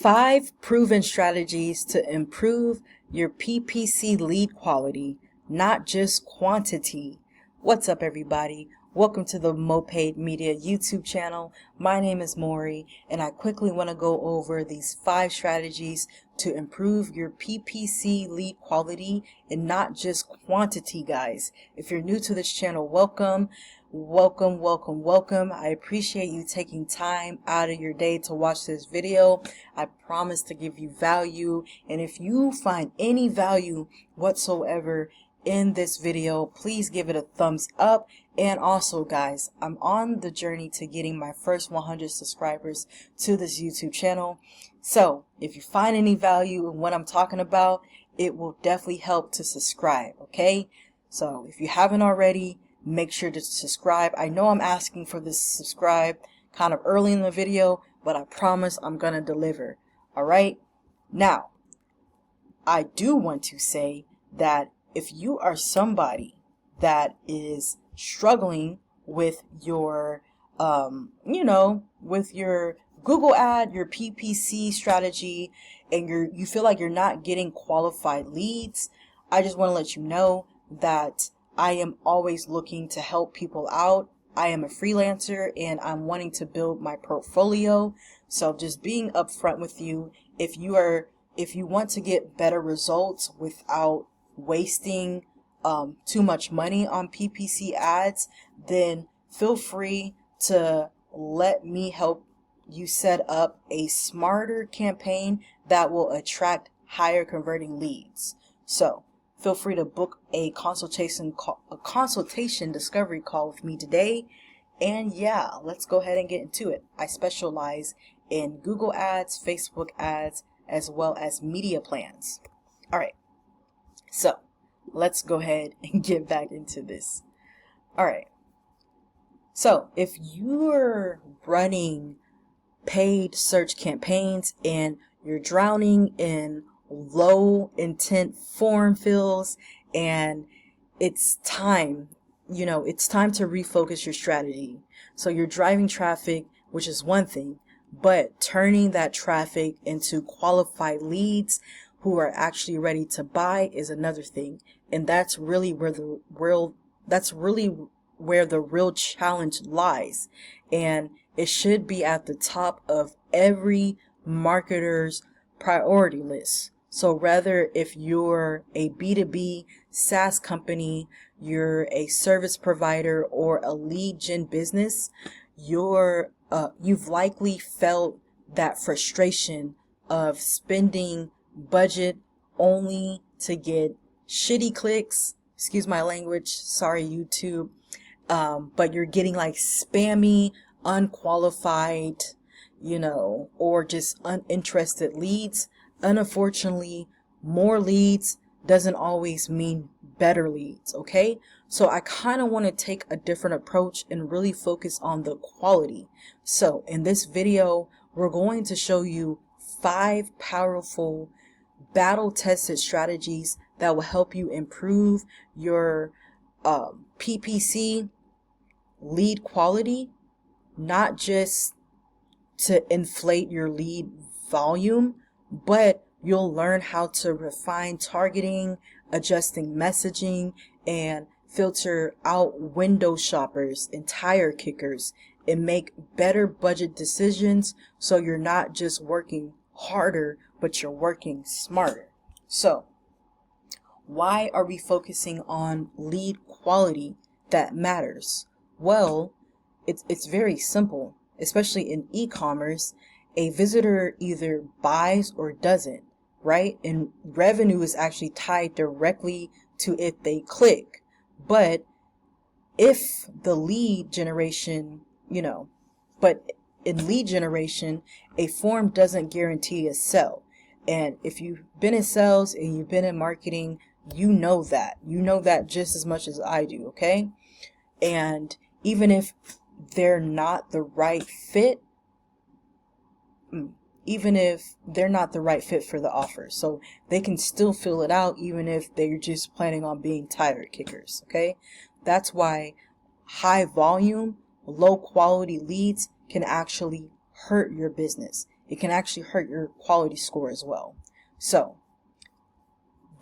5 proven strategies to improve your PPC lead quality, not just quantity. What's up, everybody? Welcome to the Mo Paid Media YouTube channel. My name is Maury, and I quickly want to go over these 5 strategies to improve your PPC lead quality and not just quantity, guys. If you're new to this channel, welcome. Welcome. I appreciate you taking time out of your day to watch this video. I promise to give you value, and if you find any value whatsoever in this video, please give it a thumbs up. And also, guys, I'm on the journey to getting my first 100 subscribers to this YouTube channel. So if you find any value in what I'm talking about, it will definitely help to subscribe, okay? So if you haven't already, make sure to subscribe. I know I'm asking for this subscribe kind of early in the video, but I promise I'm gonna deliver. All right. Now, I do want to say that if you are somebody that is struggling with your, with your Google ad, your PPC strategy, and you feel like you're not getting qualified leads, I just want to let you know that I am always looking to help people out. I am a freelancer and I'm wanting to build my portfolio. So just being upfront with you, if you want to get better results without wasting too much money on PPC ads, then feel free to let me help you set up a smarter campaign that will attract higher converting leads. So feel free to book a consultation discovery call with me today. And yeah, let's go ahead and get into it. I specialize in Google ads, Facebook ads, as well as media plans. All right, so let's go ahead and get back into this. All right, so if you're running paid search campaigns and you're drowning in low intent form fills, and it's time to refocus your strategy. So you're driving traffic, which is one thing, but turning that traffic into qualified leads who are actually ready to buy is another thing. And that's really where the real challenge lies. And it should be at the top of every marketer's priority list. So rather, if you're a B2B SaaS company, you're a service provider, or a lead gen business, you've likely felt that frustration of spending budget only to get shitty clicks. Excuse my language. Sorry, YouTube. But you're getting like spammy, unqualified, or just uninterested leads. Unfortunately, more leads doesn't always mean better leads, okay? So I kind of want to take a different approach and really focus on the quality. So in this video, we're going to show you 5 powerful battle-tested strategies that will help you improve your PPC lead quality, not just to inflate your lead volume, but you'll learn how to refine targeting, adjusting messaging, and filter out window shoppers and tire kickers, and make better budget decisions so you're not just working harder, but you're working smarter. So why are we focusing on lead quality that matters? Well, it's very simple, especially in e-commerce. A visitor either buys or doesn't, right? And revenue is actually tied directly to if they click. But if the lead generation, but in lead generation, a form doesn't guarantee a sell. And if you've been in sales and you've been in marketing, you know that just as much as I do, okay? And even if they're not the right fit, for the offer, so they can still fill it out even if they're just planning on being tire kickers, okay? That's why high volume, low quality leads can actually hurt your business. it can actually hurt your quality score as well. So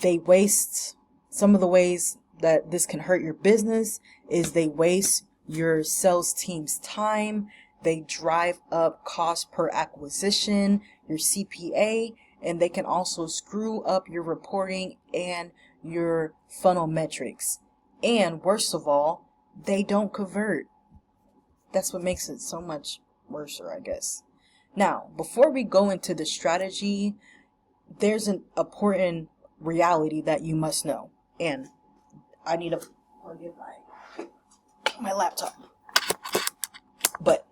they waste, some of the ways that this can hurt your business is they waste your sales team's time, they drive up cost per acquisition, your CPA, and they can also screw up your reporting and your funnel metrics. And worst of all, they don't convert. That's what makes it so much worse, I guess. Now, before we go into the strategy, there's an important reality that you must know. And I need to plug in my laptop. But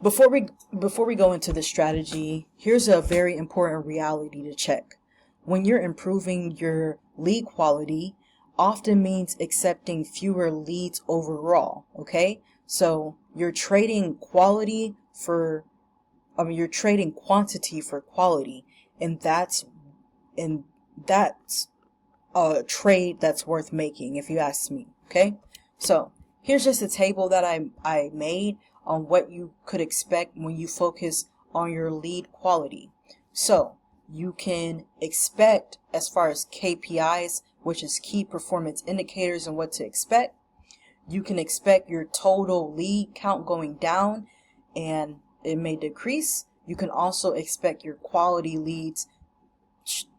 before we go into the strategy, here's a very important reality to check. When you're improving your lead quality, often means accepting fewer leads overall, okay? So you're trading quantity for quality, and that's a trade that's worth making, if you ask me, okay? So here's just a table that I made on what you could expect when you focus on your lead quality. So you can expect, as far as KPIs, which is key performance indicators, and what to expect, you can expect your total lead count going down and it may decrease. You can also expect your quality leads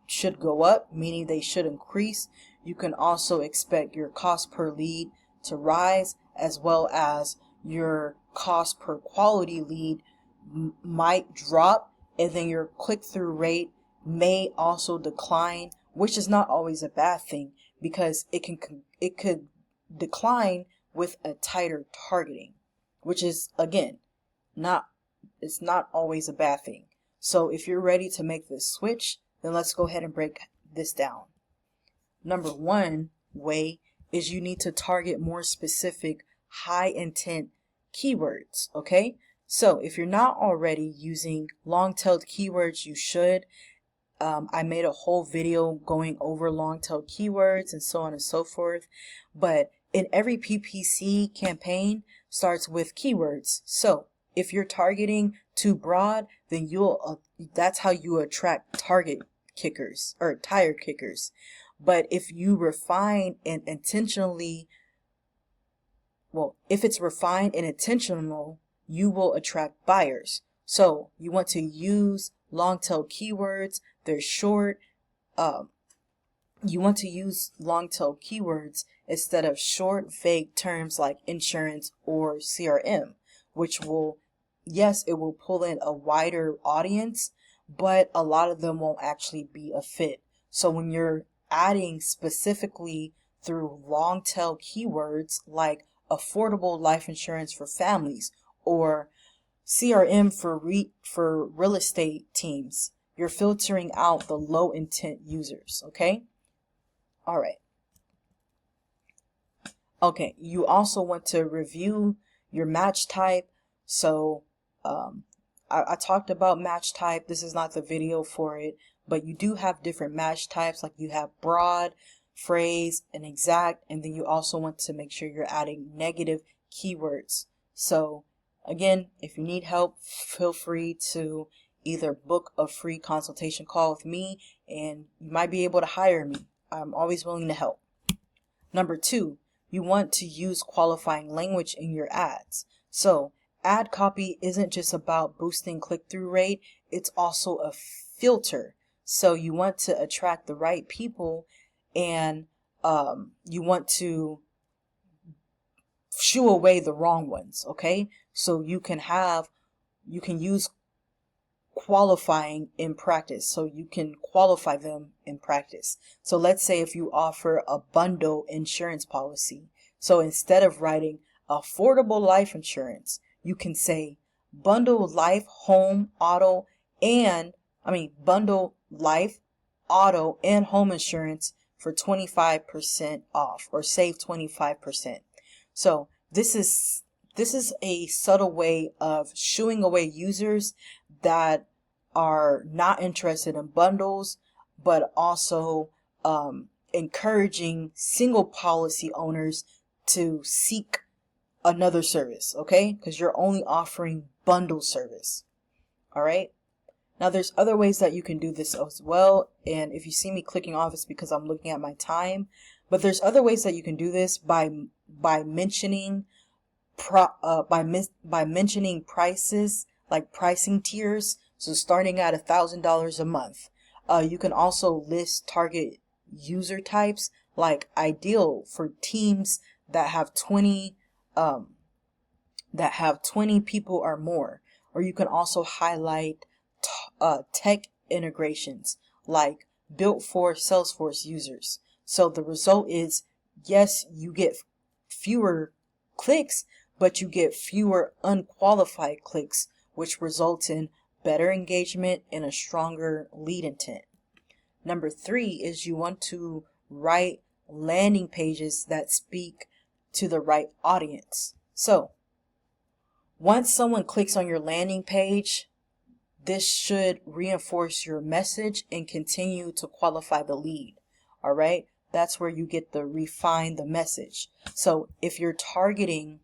should go up, meaning they should increase. You can also expect your cost per lead to rise, as well as your cost per quality lead might drop, and then your click-through rate may also decline, which is not always a bad thing, because it could decline with a tighter targeting, which is, again, it's not always a bad thing. So if you're ready to make this switch, then let's go ahead and break this down. Number one way is you need to target more specific high intent keywords, okay? So if you're not already using long-tailed keywords, you should. I made a whole video going over long-tailed keywords and so on and so forth. But in every PPC campaign starts with keywords. So if you're targeting too broad, then that's how you attract target kickers or tire kickers. But if you refine and intentionally, if it's refined and intentional, you will attract buyers. So you want to use long-tail keywords. They're short. You want to use long-tail keywords instead of short, vague terms like insurance or CRM, which will, yes, it will pull in a wider audience, but a lot of them won't actually be a fit. So when you're adding specifically through long-tail keywords like affordable life insurance for families or CRM for real estate teams, you're filtering out the low intent users, okay? All right. Okay, you also want to review your match type. So I talked about match type. This is not the video for it, but you do have different match types. Like you have broad, phrase, and exact, and then you also want to make sure you're adding negative keywords. So again, if you need help, feel free to either book a free consultation call with me, and you might be able to hire me. I'm always willing to help. Number two, you want to use qualifying language in your ads. So ad copy isn't just about boosting click-through rate, it's also a filter. So you want to attract the right people, and you want to shoo away the wrong ones, okay? So you can use qualifying in practice. So you can qualify them in practice. So let's say if you offer a bundle insurance policy. So instead of writing affordable life insurance, you can say bundle life, home, auto, bundle life, auto, and home insurance for 25% off, or save 25%. So this is a subtle way of shooing away users that are not interested in bundles, but also encouraging single policy owners to seek another service, okay? Because you're only offering bundle service. All right. Now there's other ways that you can do this as well. And if you see me clicking off, it's because I'm looking at my time. But there's other ways that you can do this by mentioning by mentioning prices, like pricing tiers. So starting at $1,000 a month. You can also list target user types, like ideal for teams that have 20 people or more. Or you can also highlight tech integrations, like built for Salesforce users. So the result is, yes, you get fewer clicks, but you get fewer unqualified clicks, which results in better engagement and a stronger lead intent. Number 3 is you want to write landing pages that speak to the right audience. So once someone clicks on your landing page, this should reinforce your message and continue to qualify the lead. All right. That's where you get the refine the message. So if you're targeting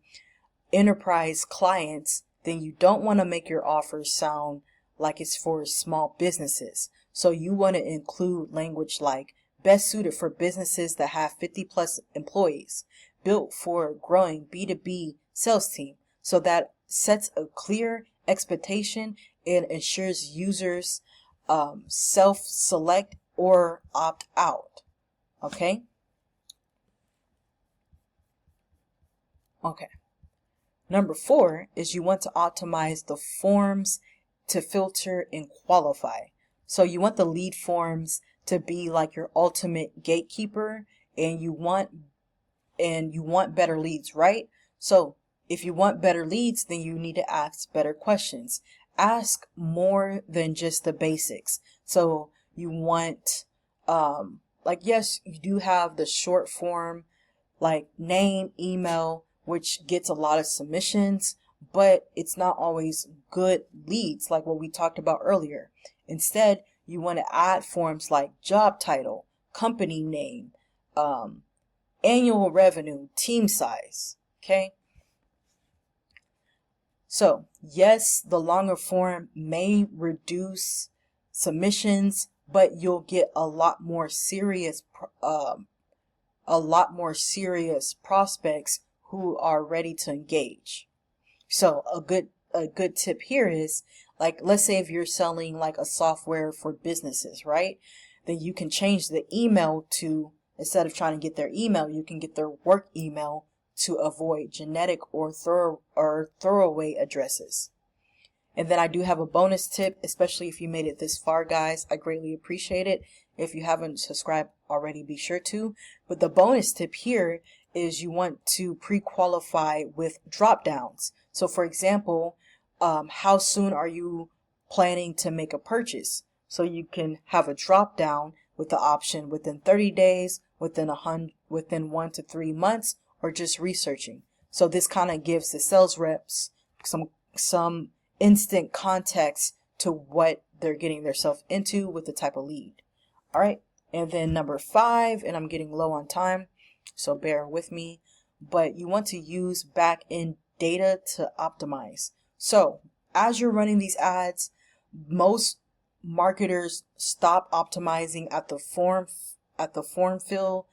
enterprise clients, then you don't want to make your offer sound like it's for small businesses. So you want to include language like best suited for businesses that have 50 plus employees, built for a growing B2B sales team. So that sets a clear expectation and ensures users self-select or opt out. Okay? Okay. Number 4 is you want to optimize the forms to filter and qualify. So you want the lead forms to be like your ultimate gatekeeper, and you want better leads, right? So if you want better leads, then you need to ask better questions. Ask more than just the basics. So you want, yes, you do have the short form, like name, email, which gets a lot of submissions, but it's not always good leads like what we talked about earlier. Instead, you want to add forms like job title, company name, annual revenue, team size. Okay. So yes, the longer form may reduce submissions, but you'll get a lot more serious prospects who are ready to engage. So a good tip here is, like, let's say if you're selling like a software for businesses, right? Then you can change the email to, instead of trying to get their email, you can get their work email to avoid genetic or throwaway addresses. And then I do have a bonus tip, especially if you made it this far, guys. I greatly appreciate it. If you haven't subscribed already, be sure to. But the bonus tip here is you want to pre-qualify with drop downs. So for example, how soon are you planning to make a purchase? So you can have a drop down with the option within 30 days, within 1 to 3 months, or just researching. So this kind of gives the sales reps some instant context to what they're getting themselves into with the type of lead. All right. And then number 5, and I'm getting low on time, so bear with me, but you want to use back-end data to optimize. So as you're running these ads, most marketers stop optimizing at the form fill,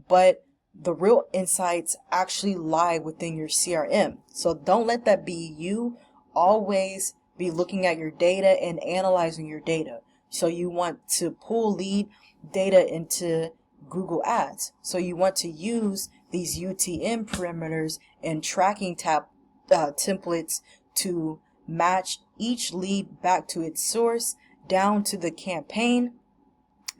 but the real insights actually lie within your CRM. So don't let that be you. Always be looking at your data and analyzing your data. So you want to pull lead data into Google Ads. So you want to use these UTM parameters and tracking templates to match each lead back to its source, down to the campaign,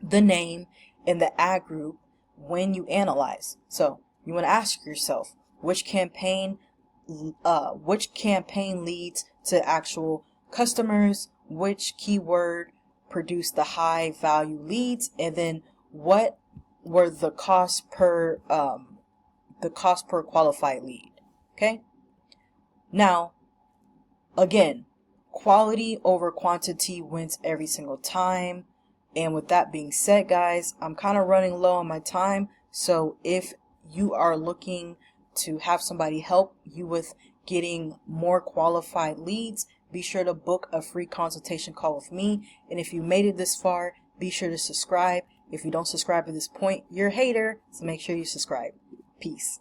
the name, and the ad group when you analyze. So you want to ask yourself, which campaign leads to actual customers, which keyword produced the high value leads, and then what were the cost per qualified lead. Okay. Now, again, quality over quantity wins every single time. And with that being said, guys, I'm kind of running low on my time. So if you are looking to have somebody help you with getting more qualified leads, be sure to book a free consultation call with me. And if you made it this far, be sure to subscribe. If you don't subscribe at this point, you're a hater, so make sure you subscribe. Peace.